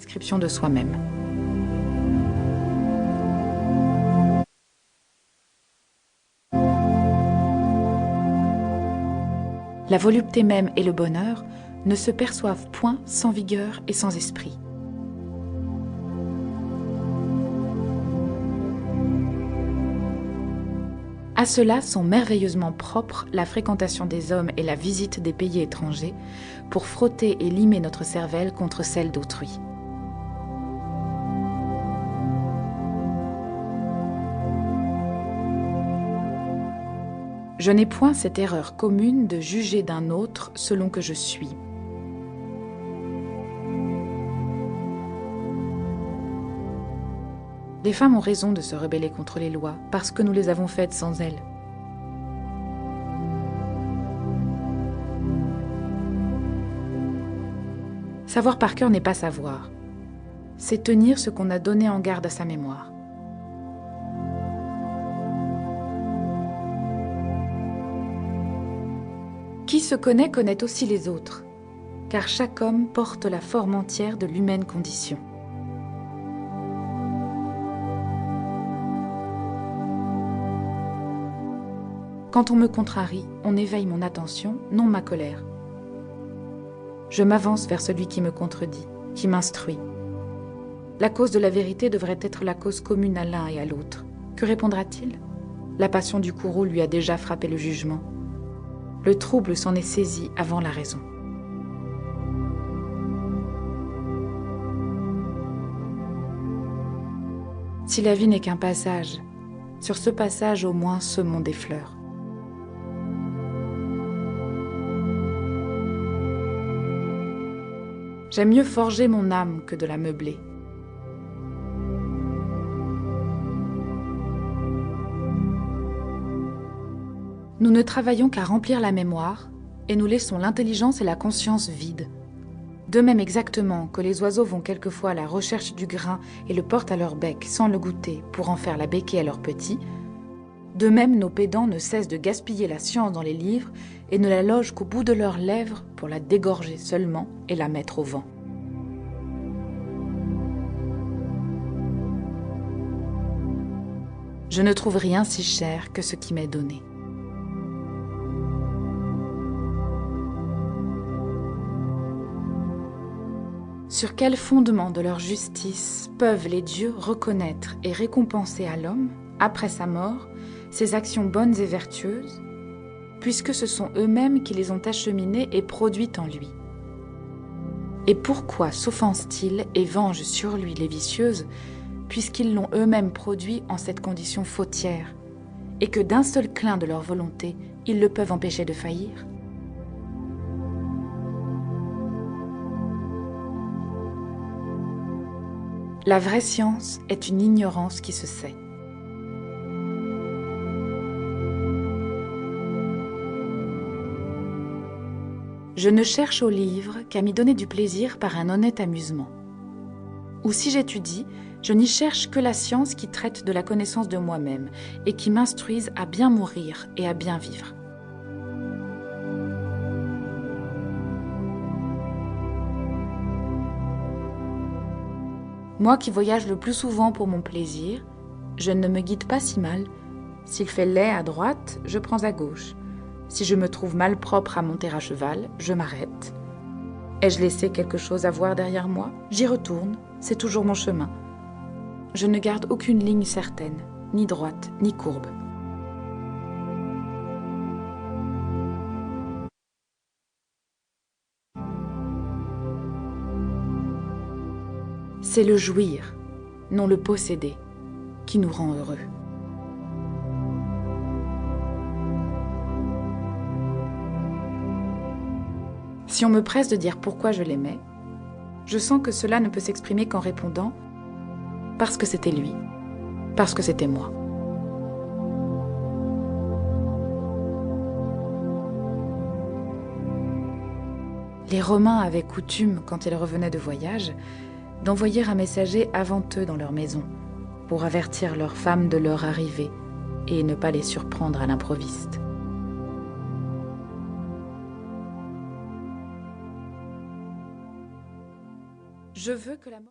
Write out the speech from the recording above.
Description de soi-même. La volupté même et le bonheur ne se perçoivent point sans vigueur et sans esprit. À cela sont merveilleusement propres la fréquentation des hommes et la visite des pays étrangers pour frotter et limer notre cervelle contre celle d'autrui. Je n'ai point cette erreur commune de juger d'un autre selon que je suis. Les femmes ont raison de se rebeller contre les lois parce que nous les avons faites sans elles. Savoir par cœur n'est pas savoir, c'est tenir ce qu'on a donné en garde à sa mémoire. Qui se connaît connaît aussi les autres, car chaque homme porte la forme entière de l'humaine condition. Quand on me contrarie, on éveille mon attention, non ma colère. Je m'avance vers celui qui me contredit, qui m'instruit. La cause de la vérité devrait être la cause commune à l'un et à l'autre. Que répondra-t-il? La passion du courroux lui a déjà frappé le jugement. Le trouble s'en est saisi avant la raison. Si la vie n'est qu'un passage, sur ce passage au moins semons des fleurs. J'aime mieux forger mon âme que de la meubler. Nous ne travaillons qu'à remplir la mémoire et nous laissons l'intelligence et la conscience vides. De même exactement que les oiseaux vont quelquefois à la recherche du grain et le portent à leur bec sans le goûter pour en faire la béquille à leurs petits, de même nos pédants ne cessent de gaspiller la science dans les livres et ne la logent qu'au bout de leurs lèvres pour la dégorger seulement et la mettre au vent. Je ne trouve rien si cher que ce qui m'est donné. Sur quel fondement de leur justice peuvent les dieux reconnaître et récompenser à l'homme, après sa mort, ses actions bonnes et vertueuses, puisque ce sont eux-mêmes qui les ont acheminées et produites en lui? Et pourquoi s'offensent-ils et vengent sur lui les vicieuses, puisqu'ils l'ont eux-mêmes produit en cette condition fautière, et que d'un seul clin de leur volonté, ils le peuvent empêcher de faillir? La vraie science est une ignorance qui se sait. Je ne cherche au livre qu'à m'y donner du plaisir par un honnête amusement. Ou si j'étudie, je n'y cherche que la science qui traite de la connaissance de moi-même et qui m'instruise à bien mourir et à bien vivre. Moi qui voyage le plus souvent pour mon plaisir, je ne me guide pas si mal. S'il fait laid à droite, je prends à gauche. Si je me trouve malpropre à monter à cheval, je m'arrête. Ai-je laissé quelque chose à voir derrière moi? J'y retourne, c'est toujours mon chemin. Je ne garde aucune ligne certaine, ni droite, ni courbe. C'est le jouir, non le posséder, qui nous rend heureux. Si on me presse de dire pourquoi je l'aimais, je sens que cela ne peut s'exprimer qu'en répondant « parce que c'était lui, parce que c'était moi ». Les Romains avaient coutume, quand ils revenaient de voyage, d'envoyer un messager avant eux dans leur maison, pour avertir leurs femmes de leur arrivée et ne pas les surprendre à l'improviste. Je veux que la mort...